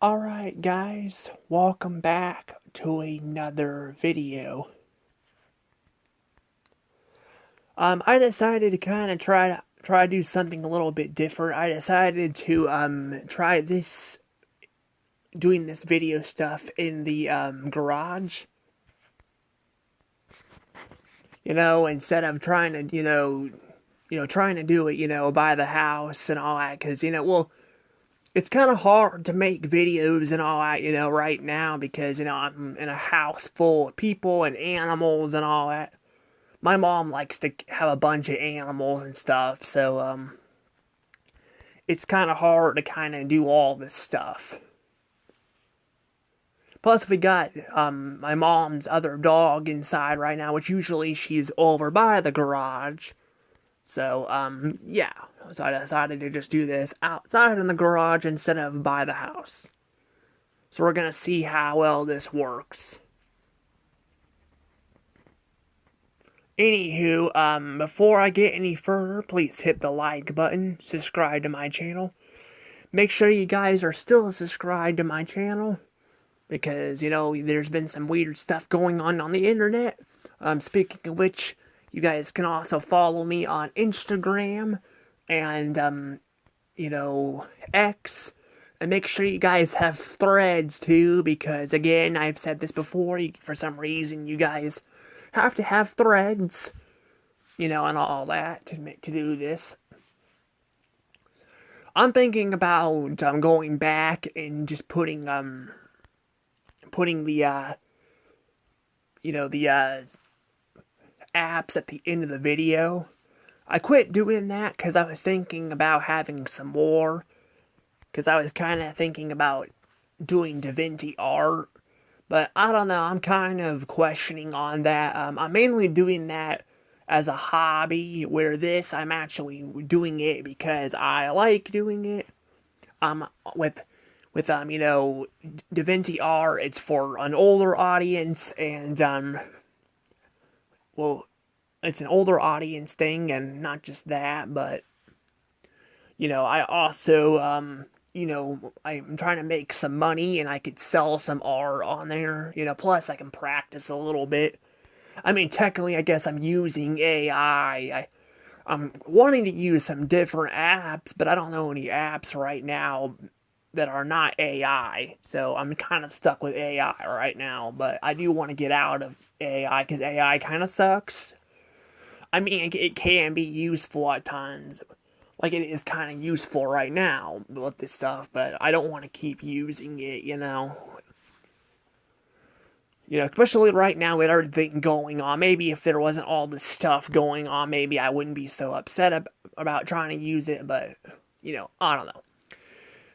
Alright guys, welcome back to another video. I decided to kind of try to do something a little bit different. I decided to try doing this video stuff in the garage. Instead of trying to trying to do it, by the house and all that, because it's kind of hard to make videos and all that, right now because, I'm in a house full of people and animals and all that. My mom likes to have a bunch of animals and stuff, so, it's kind of hard to kind of do all this stuff. Plus, we got, my mom's other dog inside right now, which usually she's over by the garage. So, yeah. So I decided to just do this outside in the garage instead of by the house. So we're gonna see how well this works. Anywho, before I get any further, please hit the like button, subscribe to my channel. Make sure you guys are still subscribed to my channel, because, there's been some weird stuff going on the internet. Speaking of which, you guys can also follow me on Instagram and, X. And make sure you guys have threads too, because again, I've said this before, for some reason you guys have to have threads, and all that to do this. I'm thinking about going back and just putting the apps at the end of the video. I quit doing that because I was thinking about having some more, because I was kind of thinking about doing DaVinci art, but I don't know, I'm kind of questioning on that. I'm mainly doing that as a hobby, where this, I'm actually doing it because I like doing it. With DaVinci art, it's for an older audience, and, well, it's an older audience thing, and not just that, but, I also, I'm trying to make some money, and I could sell some art on there, plus I can practice a little bit. I mean, technically, I guess I'm using AI. I'm wanting to use some different apps, but I don't know any apps right now that are not AI, so I'm kind of stuck with AI right now, but I do want to get out of AI, because AI kind of sucks. I mean, it can be useful at times, like it is kind of useful right now with this stuff, but I don't want to keep using it, especially right now with everything going on. Maybe if there wasn't all this stuff going on, maybe I wouldn't be so upset about trying to use it, but, I don't know.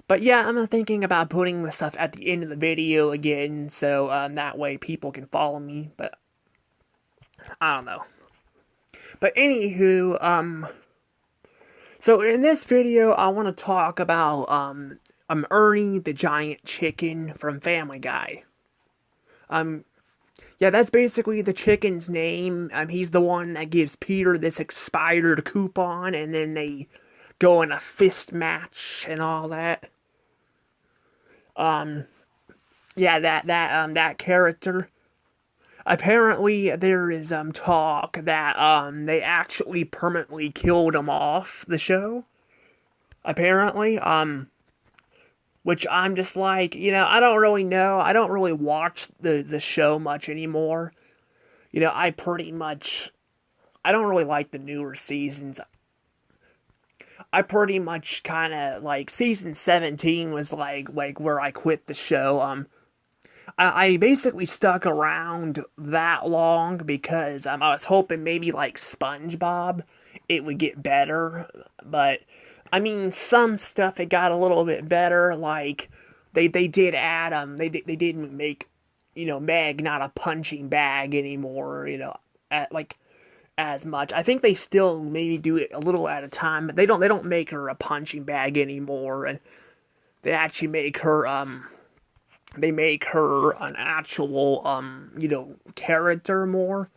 But yeah, I'm thinking about putting the stuff at the end of the video again, so that way people can follow me, but I don't know. But anywho, so in this video, I want to talk about, Ernie the giant chicken from Family Guy. Yeah, that's basically the chicken's name. He's the one that gives Peter this expired coupon, and then they go in a fist match and all that. Yeah, that character. Apparently, there is, talk that, they actually permanently killed him off the show. Apparently, which I'm just like, I don't really know. I don't really watch the show much anymore. I don't really like the newer seasons. I pretty much kind of, like, season 17 was, like, where I quit the show. I basically stuck around that long because, I was hoping maybe, like, SpongeBob, it would get better, but, I mean, some stuff, it got a little bit better, like, they did add, they didn't make, Meg not a punching bag anymore, as much. I think they still maybe do it a little at a time, but they don't make her a punching bag anymore, and they actually make her they make her an actual character more.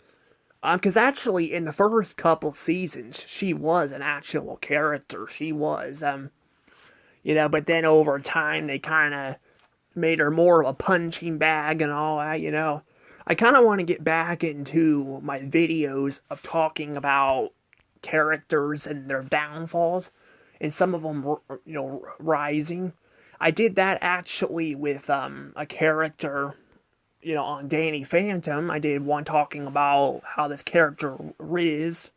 Because actually in the first couple seasons she was an actual character. She was but then over time they kind of made her more of a punching bag and all that. I kind of want to get back into my videos of talking about characters and their downfalls, and some of them, rising. I did that actually with a character, on Danny Phantom. I did one talking about how this character Riz,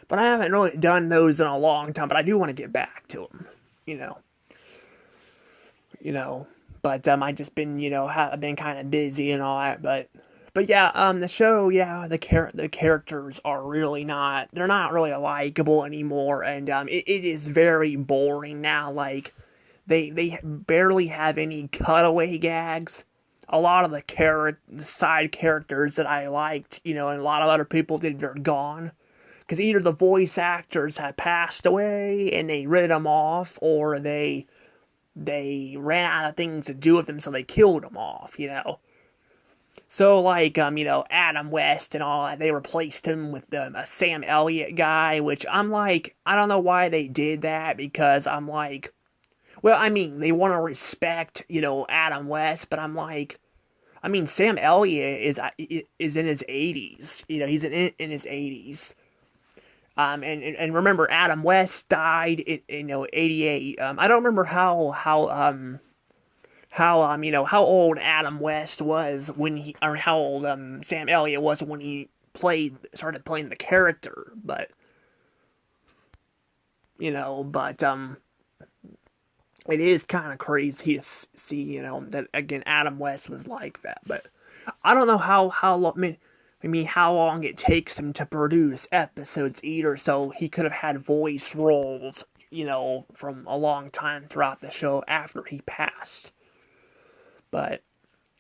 but I haven't really done those in a long time. But I do want to get back to them, you know, you know. But I just been, I've been kind of busy and all that. But yeah, the show, yeah, the characters are really not, they're not really likable anymore, and it is very boring now. Like they barely have any cutaway gags. A lot of the side characters that I liked, and a lot of other people did, they're gone. Because either the voice actors have passed away and they rid them off, or they ran out of things to do with them, so they killed them off. So, like, Adam West and all that, they replaced him with a Sam Elliott guy, which I'm like, I don't know why they did that, because I'm like, well, I mean, they want to respect, Adam West, but I'm like, I mean, Sam Elliott is in his 80s. He's in his 80s. And remember, Adam West died in 88. I don't remember how old Adam West was when or how old Sam Elliott was when he started playing the character, but it is kind of crazy to see, that again Adam West was like that. But I don't know how long. I mean, how long it takes him to produce episodes either, so he could have had voice roles, from a long time throughout the show after he passed. But,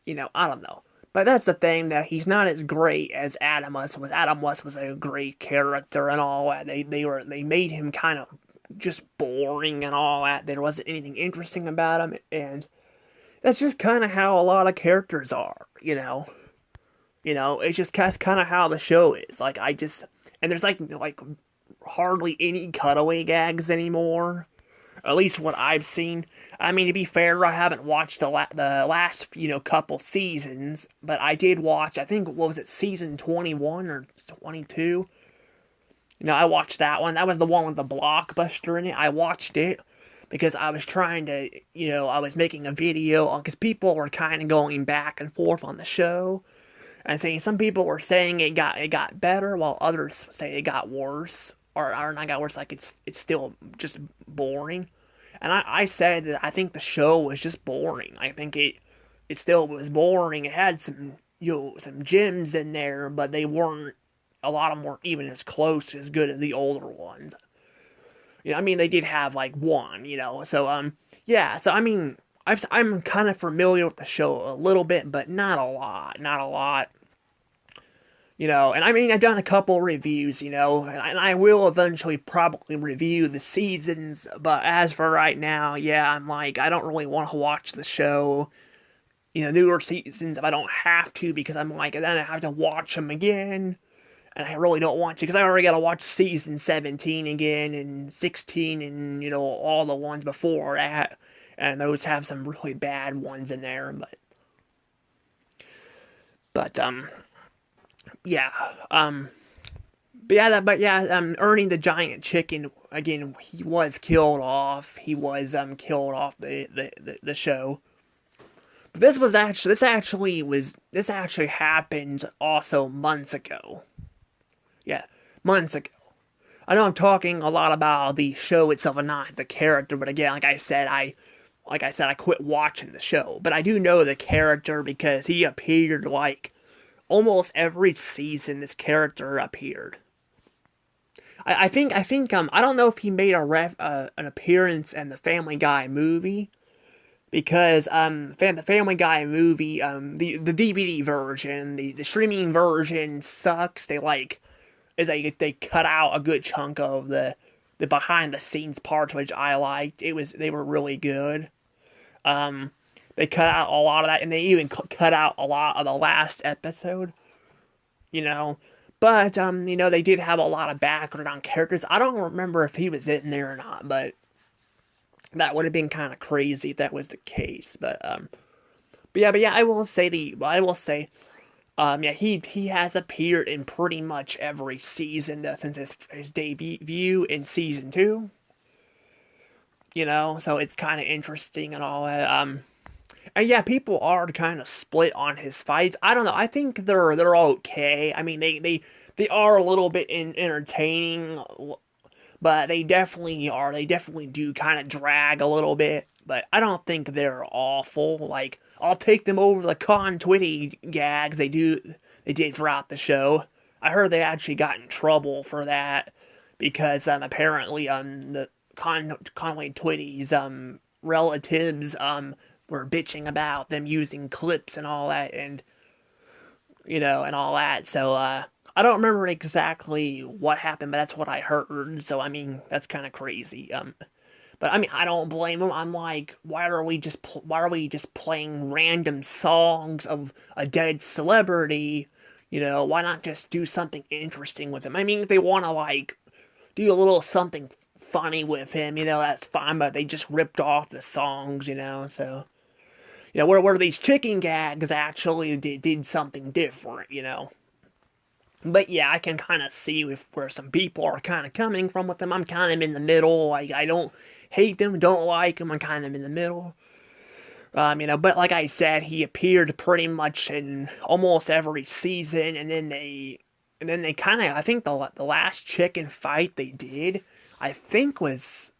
I don't know. But that's the thing, that he's not as great as Adam West was. Adam West was a great character and all that. They made him kind of just boring and all that. There wasn't anything interesting about him, and that's just kind of how a lot of characters are. It's just kind of how the show is. Like, and there's like hardly any cutaway gags anymore. At least what I've seen. I mean, to be fair, I haven't watched the last, couple seasons, but I did watch, I think, what was it, season 21 or 22? I watched that one. That was the one with the blockbuster in it. I watched it because I was trying to, I was making a video, because people were kind of going back and forth on the show, and saying, some people were saying it got better, while others say it got worse, or not got worse, like it's still just boring. And I said that I think the show was just boring. I think it still was boring. It had some some gems in there, but they weren't, a lot of them weren't even as close as good as the older ones. I mean, they did have like one, so yeah, so I mean, I'm kind of familiar with the show a little bit, but not a lot. And I mean, I've done a couple reviews, and I will eventually probably review the seasons, but as for right now, yeah, I'm like, I don't really want to watch the show, newer seasons if I don't have to, because I'm like, then I have to watch them again, and I really don't want to, because I already got to watch season 17 again, and 16, and, all the ones before that, and those have some really bad ones in there, but yeah, Ernie the Giant Chicken, again, he was killed off. He was killed off the show. But this actually happened also months ago. Yeah, months ago. I know I'm talking a lot about the show itself and not the character, but again, like I said, I quit watching the show. But I do know the character because he appeared like almost every season. This character appeared. I think I don't know if he made an appearance in the Family Guy movie, because the Family Guy movie, the DVD version, the streaming version sucks. They cut out a good chunk of the behind the scenes parts, which I liked. They were really good. They cut out a lot of that, and they even cut out a lot of the last episode. But they did have a lot of background characters. I don't remember if he was in there or not, but That would have been kind of crazy if that was the case. But yeah, I will say, he has appeared in pretty much every season since his debut in season two. So it's kind of interesting and all that. And yeah, people are kind of split on his fights. I don't know. I think they're okay. I mean, they are a little bit entertaining, but they definitely are. They definitely do kind of drag a little bit. But I don't think they're awful. Like, I'll take them over the con Twitty gags they did throughout the show. I heard they actually got in trouble for that because apparently the Conway Twitty's relatives were bitching about them using clips and all that, and all that. So I don't remember exactly what happened, but that's what I heard. So I mean, that's kind of crazy. But I mean, I don't blame them. I'm like, why are we just playing random songs of a dead celebrity? Why not just do something interesting with him? I mean, if they want to like do a little something funny with him, that's fine. But they just ripped off the songs. So where these chicken gags actually did something different. But yeah, I can kind of see where some people are kind of coming from with them. I'm kind of in the middle. Like, I don't hate them, don't like them. I'm kind of in the middle. But like I said, he appeared pretty much in almost every season, and then they kind of, I think the last chicken fight they did, I think was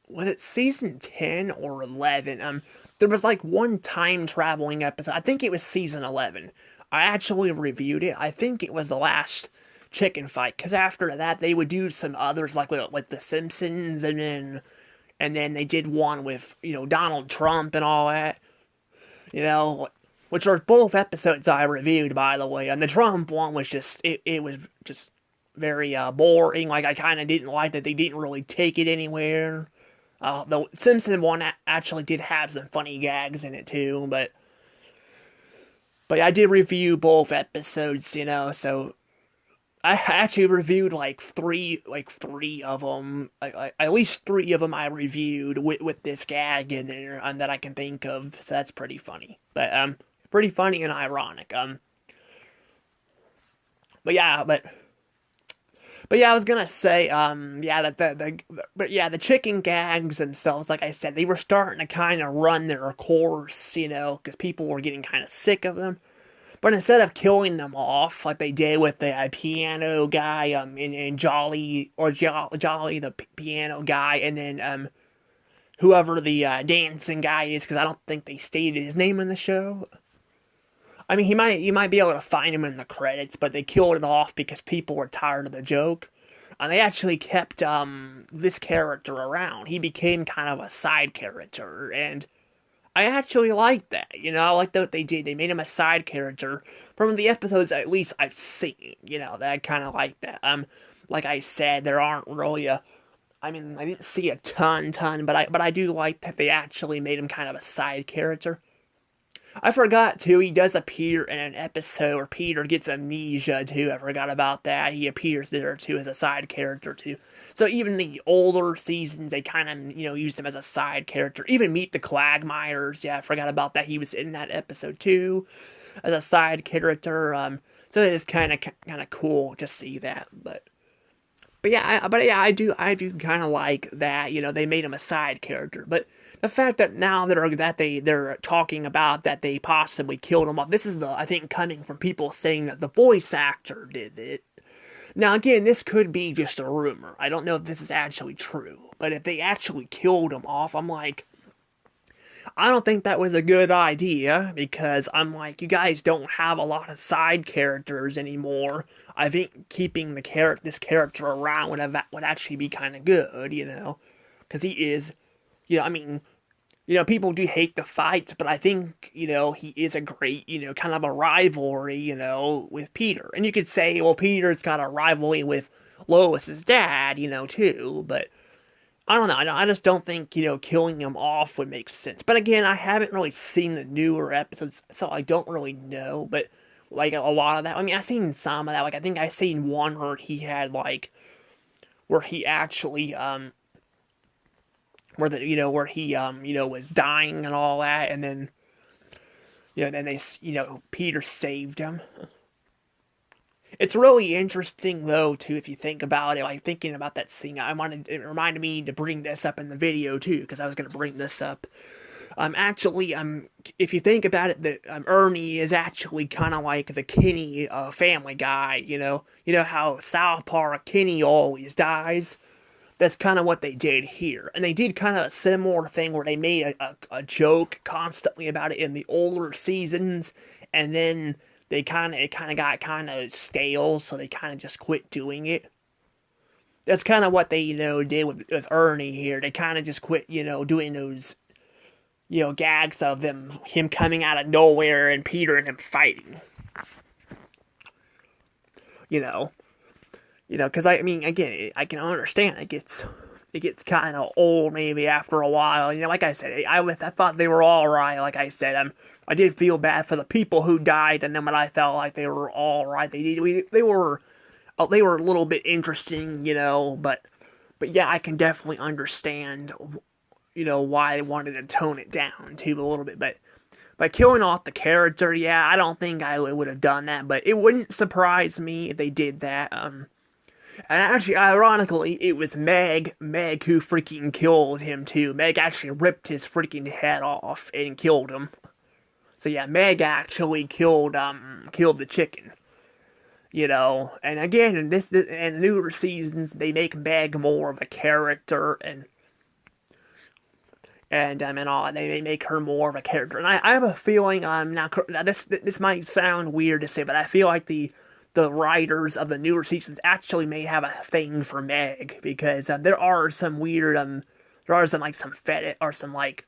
it season 10 or 11? There was like one time traveling episode. I think it was season 11. I actually reviewed it. I think it was the last chicken fight, because after that they would do some others like with the Simpsons, and then they did one with Donald Trump and all that. You know, which are both episodes I reviewed, by the way. And the Trump one was it was just very boring. Like, I kind of didn't like that they didn't really take it anywhere. The Simpson one actually did have some funny gags in it too, but I did review both episodes. So I actually reviewed like three of them. At least three of them I reviewed with this gag in there, that I can think of. So that's pretty funny. But pretty funny and ironic. But yeah, but yeah, I was gonna say, yeah, but yeah, the chicken gags themselves, like I said, they were starting to kind of run their course, because people were getting kind of sick of them. But instead of killing them off like they did with the piano guy, and Jolly the piano guy, and then whoever the dancing guy is, because I don't think they stated his name in the show. I mean, you might be able to find him in the credits, but they killed it off because people were tired of the joke. And they actually kept this character around. He became kind of a side character, and I actually like that. I like what they did. They made him a side character from the episodes at least I've seen. That I kind of like that. Like I said, there aren't really I mean, I didn't see a ton, but I do like that they actually made him kind of a side character. I forgot too, he does appear in an episode where Peter gets amnesia too. I forgot about that. He appears there too as a side character too. So even the older seasons, they kind of, used him as a side character. Even Meet the Quagmires, yeah, I forgot about that. He was in that episode too as a side character. So it is kind of cool to see that. But yeah, I do kind of like that. They made him a side character, but the fact that now they're talking about that they possibly killed him off. This is I think coming from people saying that the voice actor did it. Now again, this could be just a rumor. I don't know if this is actually true, but if they actually killed him off, I'm like, I don't think that was a good idea, because I'm like, you guys don't have a lot of side characters anymore. I think keeping this character around would actually be kind of good, because he is, I mean, people do hate the fights, but I think, he is a great, kind of a rivalry, with Peter. And you could say, well, Peter's got a rivalry with Lois's dad, too, but I don't know. I just don't think, killing him off would make sense. But again, I haven't really seen the newer episodes, so I don't really know. But, like, a lot of that, I mean, I've seen some of that. Like, I think I've seen one where he actually, where where he was dying and all that, and then then Peter saved him. It's really interesting though too if you think about it. Like thinking about that scene, it reminded me to bring this up in the video too because I was gonna bring this up. Actually, if you think about it, the Ernie is actually kind of like the Kenny Family Guy. You know how South Park Kenny always dies. That's kind of what they did here, and they did kind of a similar thing where they made a joke constantly about it in the older seasons, and then it kind of got kind of stale, so they kind of just quit doing it. That's kind of what they did with Ernie here. They kind of just quit doing those gags of him coming out of nowhere and Peter and him fighting. You know, because I mean, again, I can understand it gets kind of old maybe after a while. Like I said, I thought they were all right. Like I said, I did feel bad for the people who died, and then but I felt like they were all right. They were a little bit interesting, but yeah, I can definitely understand why they wanted to tone it down too a little bit. But by killing off the character, yeah, I don't think I would have done that, but it wouldn't surprise me if they did that. And actually, ironically, it was Meg who freaking killed him too. Meg actually ripped his freaking head off and killed him. So yeah, Meg actually killed the chicken. And again, in in newer seasons, they make Meg more of a character and all. They make her more of a character. And I have a feeling now this might sound weird to say, but I feel like the writers of the newer seasons actually may have a thing for Meg because there are some weird there are some like some fetish or some like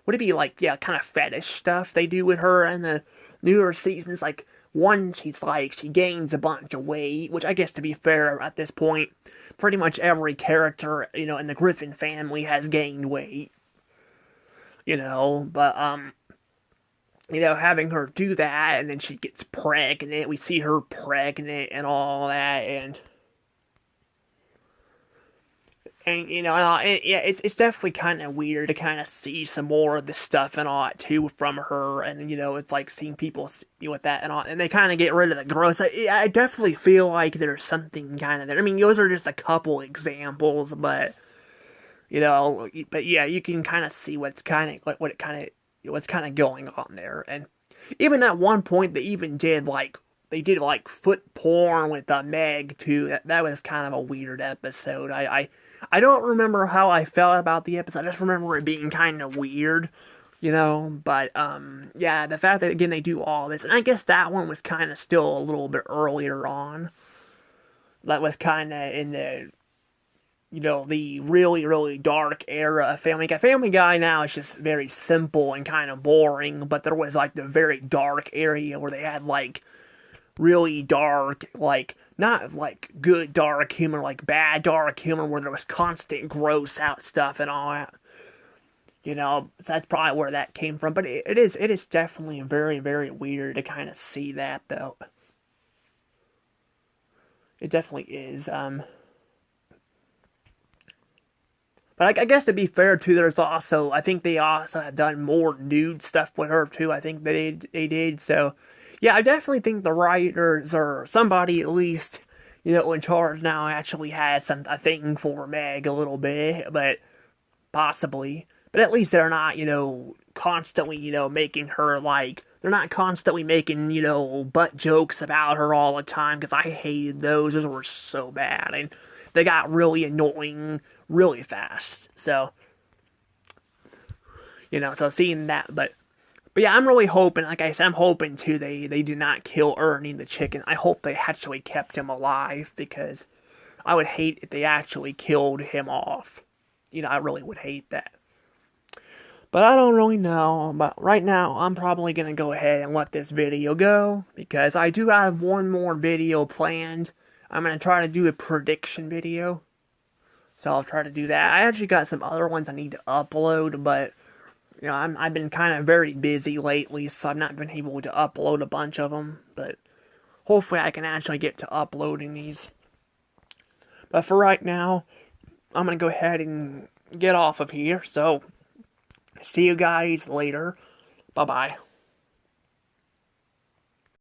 would it be like yeah kind of fetish stuff they do with her in the newer seasons. Like one, she gains a bunch of weight, which I guess to be fair at this point, pretty much every character in the Griffin family has gained weight. But having her do that, and then she gets pregnant. We see her pregnant and all that, and yeah, it's definitely kind of weird to kind of see some more of this stuff and all that too from her, and it's like seeing people with that and all, and they kind of get rid of the gross. I definitely feel like there's something kind of there. I mean, those are just a couple examples, but yeah, you can kind of see what's kind of going on there. And even at one point, they did foot porn with Meg too. That was kind of a weird episode. I don't remember how I felt about the episode. I just remember it being kind of weird, But yeah, the fact that again they do all this, and I guess that one was kind of still a little bit earlier on. That was kind of in the the really, really dark era of Family Guy. Family Guy now is just very simple and kind of boring, but there was like the very dark area where they had like really dark, like not like good dark humor, like bad dark humor where there was constant gross out stuff and all that. So that's probably where that came from. But it is definitely very, very weird to kind of see that though. It definitely is. But I guess to be fair too, I think they also have done more nude stuff with her too. I think they did. So yeah, I definitely think the writers or somebody at least, in charge now actually has a thing for Meg a little bit, but possibly. But at least they're not, constantly, making her like, they're not constantly making, butt jokes about her all the time, because I hated those. Those were so bad. And they got really annoying really fast. So, so seeing that, but yeah, I'm really hoping, like I said, I'm hoping too, they did not kill Ernie the chicken. I hope they actually kept him alive, because I would hate if they actually killed him off. I really would hate that. But I don't really know. But right now, I'm probably going to go ahead and let this video go, because I do have one more video planned. I'm going to try to do a prediction video. So I'll try to do that. I actually got some other ones I need to upload, but I've been kind of very busy lately, so I've not been able to upload a bunch of them. But hopefully I can actually get to uploading these. But for right now, I'm going to go ahead and get off of here. So, see you guys later. Bye bye.